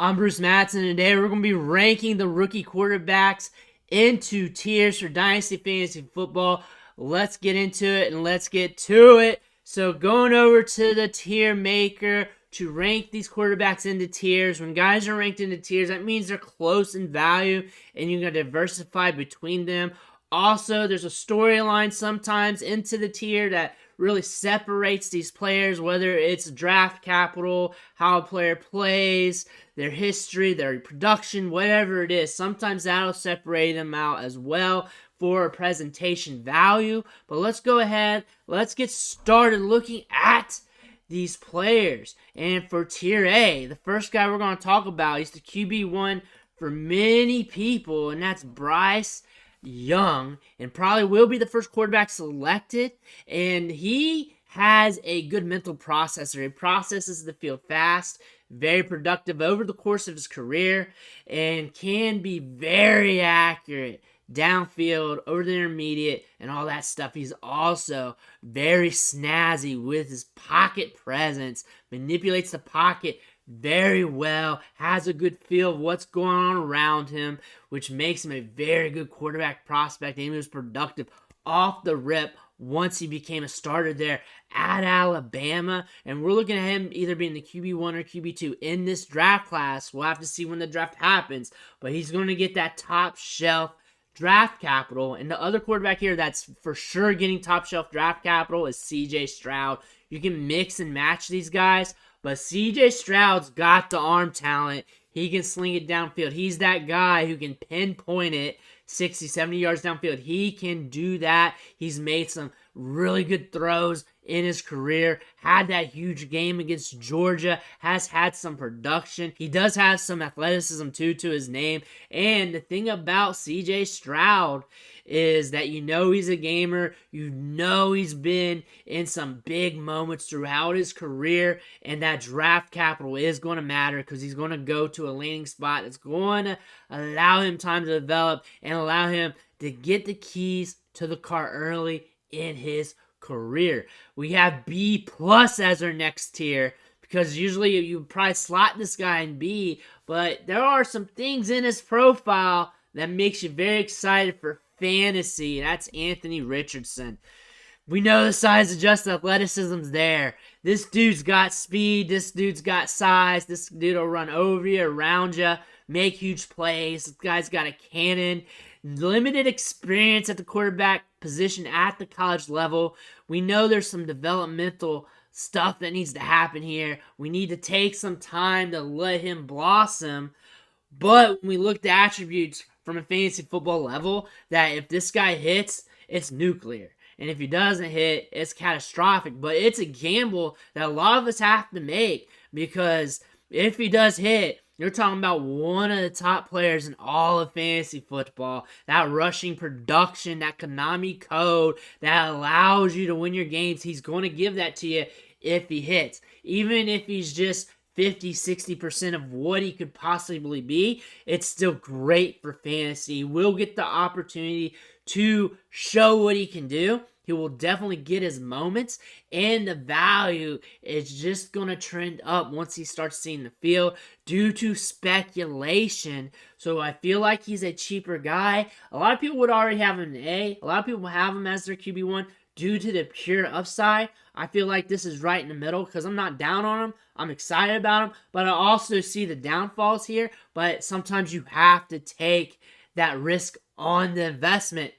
I'm Bruce Matson, and today we're going to be ranking the rookie quarterbacks into tiers for Dynasty Fantasy Football. Let's get into it and let's get to it. So going over to the tier maker to rank these quarterbacks into tiers. When guys are ranked into tiers, that means they're close in value and you're going to diversify between them. Also, there's a storyline sometimes into the tier that really separates these players, whether it's draft capital, how a player plays, their history, their production, whatever it is. Sometimes that'll separate them out as well for a presentation value. But let's go ahead, let's get started looking at these players. And for tier A, the first guy we're going to talk about, he's the QB1 for many people, and that's Bryce Young, and probably will be the first quarterback selected. And he has a good mental processor. He processes the field fast, very productive over the course of his career, and can be very accurate downfield, over the intermediate, and all that stuff. He's also very snazzy with his pocket presence, manipulates the pocket very well, has a good feel of what's going on around him, which makes him a very good quarterback prospect, and he was productive off the rip once he became a starter there at Alabama. And we're looking at him either being the QB1 or QB2 in this draft class. We'll have to see when the draft happens, but he's going to get that top shelf draft capital. And the other quarterback here that's for sure getting top shelf draft capital is CJ Stroud. You can mix and match these guys, but CJ Stroud's got the arm talent. He can sling it downfield. He's that guy who can pinpoint it 60, 70 yards downfield. He can do that. He's made some really good throws in his career. Had that huge game against Georgia. Has had some production. He does have some athleticism too to his name. And the thing about CJ Stroud is that you know he's a gamer. You know he's been in some big moments throughout his career. And that draft capital is going to matter because he's going to go to a landing spot that's going to allow him time to develop and allow him to get the keys to the car early in his career. We have B plus as our next tier because usually you probably slot this guy in B, but there are some things in his profile that makes you very excited for fantasy. That's Anthony Richardson. We know the size adjusted athleticism's there. This dude's got speed. This dude's got size. This dude will run over you, around you, make huge plays. This guy's got a cannon. Limited experience at the quarterback position at the college level. We know there's some developmental stuff that needs to happen here. We need to take some time to let him blossom. But when we look at attributes from a fantasy football level, that if this guy hits, it's nuclear. And if he doesn't hit, it's catastrophic. But it's a gamble that a lot of us have to make, because if he does hit, you're talking about one of the top players in all of fantasy football. That rushing production, that Konami code that allows you to win your games, he's going to give that to you if he hits. Even if he's just 50, 60% of what he could possibly be, it's still great for fantasy. He will get the opportunity to show what he can do. He will definitely get his moments, and the value is just going to trend up once he starts seeing the field due to speculation. So I feel like he's a cheaper guy. A lot of people would already have him in A. A lot of people have him as their QB1 due to the pure upside. I feel like this is right in the middle because I'm not down on him. I'm excited about him, but I also see the downfalls here. But sometimes you have to take that risk on the investment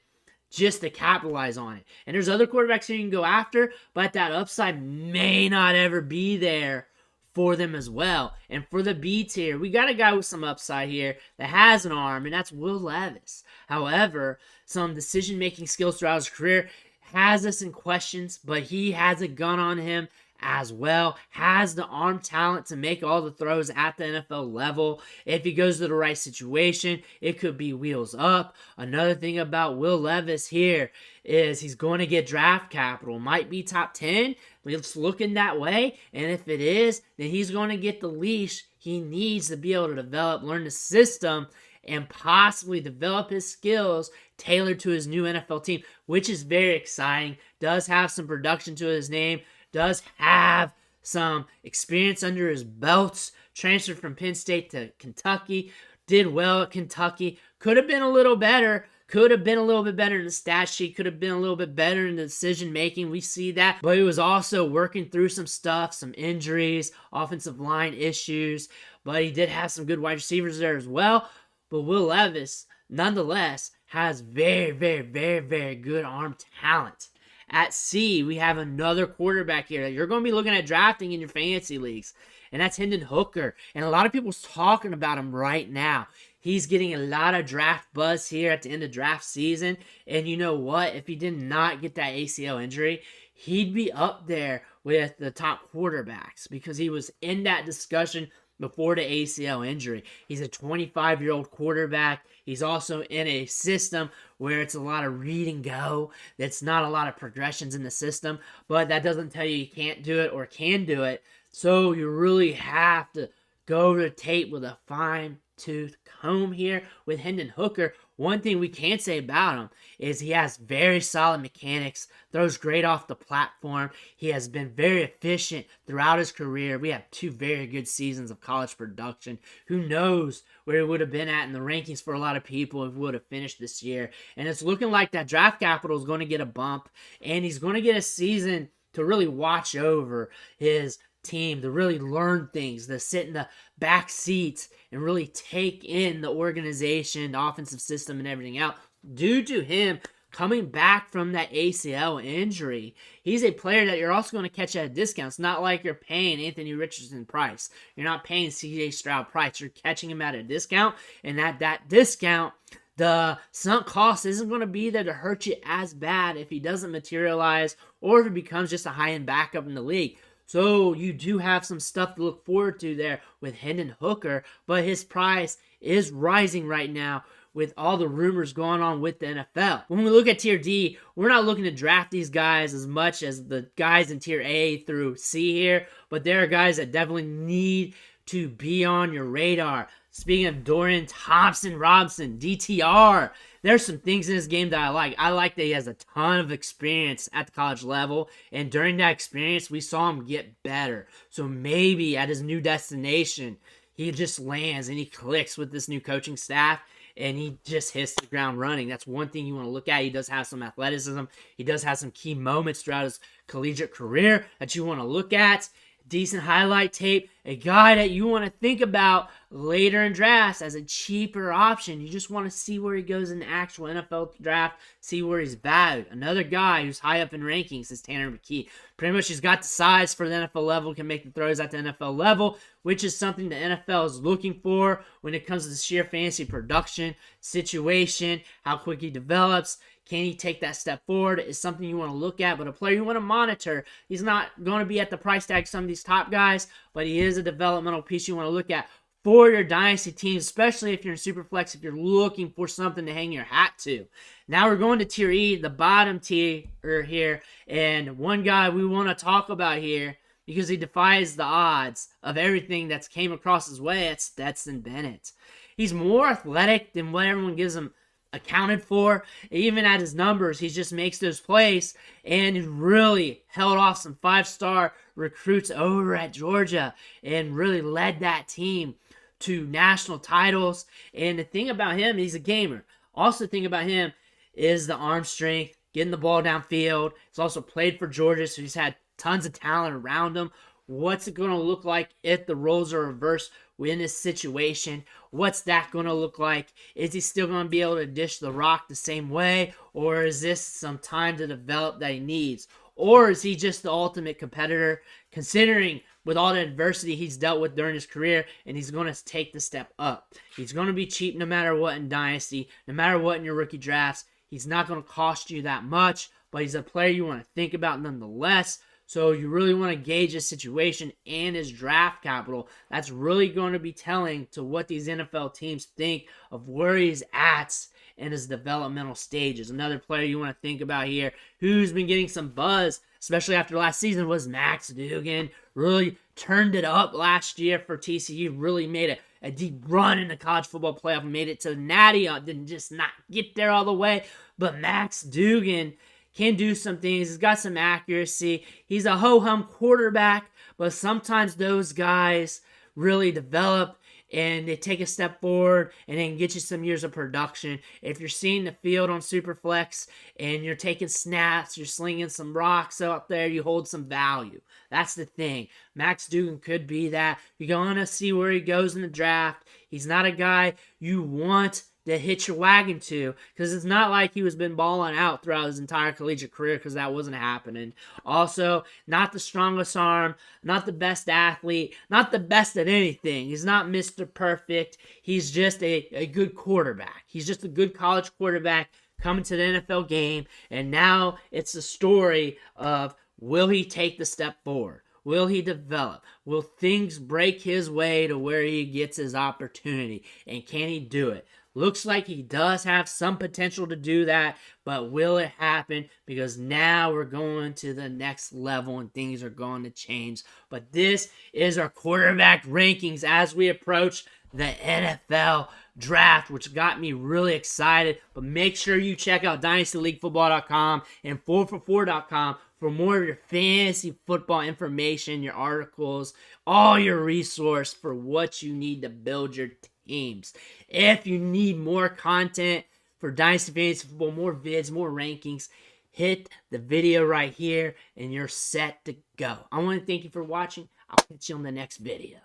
just to capitalize on it. And there's other quarterbacks here you can go after, but that upside may not ever be there for them as well. And for the B tier, we got a guy with some upside here that has an arm, and that's Will Levis. However, some decision-making skills throughout his career has us in questions, but he has a gun on him as well, has the arm talent to make all the throws at the NFL level. If he goes to the right situation, it could be wheels up. Another thing about Will Levis here is he's going to get draft capital. Might be top 10. It's looking that way. And if it is, then he's going to get the leash he needs to be able to develop, learn the system, and possibly develop his skills tailored to his new NFL team, which is very exciting. Does have some production to his name. Does have some experience under his belts transferred from Penn State to Kentucky, did well at Kentucky, could have been a little better, could have been a little bit better in the stat sheet, could have been a little bit better in the decision making. We see that, but he was also working through some stuff, some injuries, offensive line issues, but he did have some good wide receivers there as well. But Will Levis, nonetheless, has very, very, very, very good arm talent. At C, we have another quarterback here that you're going to be looking at drafting in your fantasy leagues, and that's Hendon Hooker. And a lot of people's talking about him right now. He's getting a lot of draft buzz here at the end of draft season. And you know what? If he did not get that ACL injury, he'd be up there with the top quarterbacks because he was in that discussion before the ACL injury. He's a 25-year-old quarterback. He's also in a system where it's a lot of read and go. That's not a lot of progressions in the system, but that doesn't tell you can't do it or can do it. So you really have to go over the tape with a fine-tooth comb here with Hendon Hooker. One thing we can say about him is he has very solid mechanics, throws great off the platform. He has been very efficient throughout his career. We have 2 very good seasons of college production. Who knows where he would have been at in the rankings for a lot of people if he would have finished this year. And it's looking like that draft capital is going to get a bump, and he's going to get a season to really watch over his team, to really learn things, to sit in the back seats and really take in the organization, the offensive system, and everything else. Due to him coming back from that ACL injury, he's a player that you're also going to catch at a discount. It's not like you're paying Anthony Richardson price. You're not paying CJ Stroud price. You're catching him at a discount, and at that discount, the sunk cost isn't going to be there to hurt you as bad if he doesn't materialize or if he becomes just a high-end backup in the league. So you do have some stuff to look forward to there with Hendon Hooker, but his price is rising right now with all the rumors going on with the NFL. When we look at Tier D, we're not looking to draft these guys as much as the guys in Tier A through C here, but there are guys that definitely need to be on your radar. Speaking of Dorian Thompson-Robinson, DTR, there's some things in this game that I like. I like that he has a ton of experience at the college level, and during that experience, we saw him get better. So maybe at his new destination, he just lands and he clicks with this new coaching staff, and he just hits the ground running. That's one thing you want to look at. He does have some athleticism. He does have some key moments throughout his collegiate career that you want to look at. Decent highlight tape, a guy that you want to think about later in drafts as a cheaper option. You just want to see where he goes in the actual NFL draft, see where he's valued. Another guy who's high up in rankings is Tanner McKee. Pretty much he's got the size for the NFL level, can make the throws at the NFL level, which is something the NFL is looking for when it comes to the sheer fantasy production situation, how quick he develops. Can he take that step forward is something you want to look at, but a player you want to monitor. He's not going to be at the price tag of some of these top guys, but he is a developmental piece you want to look at for your dynasty team, especially if you're in Superflex, if you're looking for something to hang your hat to. Now we're going to Tier E, the bottom tier here, and one guy we want to talk about here because he defies the odds of everything that's came across his way, it's Stetson Bennet. He's more athletic than what everyone gives him accounted for. Even at his numbers, he just makes those plays, and he really held off some 5-star recruits over at Georgia and really led that team to national titles. And the thing about him, he's a gamer. Also, the thing about him is the arm strength, getting the ball downfield. He's also played for Georgia, so he's had tons of talent around him. What's it going to look like if the roles are reversed in this situation? What's that going to look like? Is he still going to be able to dish the rock the same way? Or is this some time to develop that he needs? Or is he just the ultimate competitor, considering with all the adversity he's dealt with during his career, and he's going to take the step up? He's going to be cheap no matter what in Dynasty, no matter what in your rookie drafts. He's not going to cost you that much, but he's a player you want to think about nonetheless. So you really want to gauge his situation and his draft capital. That's really going to be telling to what these NFL teams think of where he's at in his developmental stages. Another player you want to think about here who's been getting some buzz, especially after last season, was Max Duggan. Really turned it up last year for TCU. Really made a deep run in the college football playoff. Made it to the Natty. Didn't just not get there all the way. But Max Duggan can do some things. He's got some accuracy. He's a ho-hum quarterback, but sometimes those guys really develop and they take a step forward and then get you some years of production. If you're seeing the field on Superflex and you're taking snaps, you're slinging some rocks out there, you hold some value. That's the thing. Max Duggan could be that. You're going to see where he goes in the draft. He's not a guy you want to hitch your wagon to, because it's not like he was been balling out throughout his entire collegiate career, because that wasn't happening. Also, not the strongest arm, not the best athlete, not the best at anything. He's not Mr. Perfect. He's just a good quarterback. He's just a good college quarterback coming to the NFL game, and now it's a story of, will he take the step forward? Will he develop? Will things break his way to where he gets his opportunity? And can he do it? Looks like he does have some potential to do that, but will it happen? Because now we're going to the next level and things are going to change. But this is our quarterback rankings as we approach the NFL draft, which got me really excited. But make sure you check out dynastyleaguefootball.com and 4for4.com for more of your fantasy football information, your articles, all your resource for what you need to build your teams. If you need more content for Dynasty Fantasy Football, more vids, more rankings, hit the video right here and you're set to go. I want to thank you for watching. I'll catch you on the next video.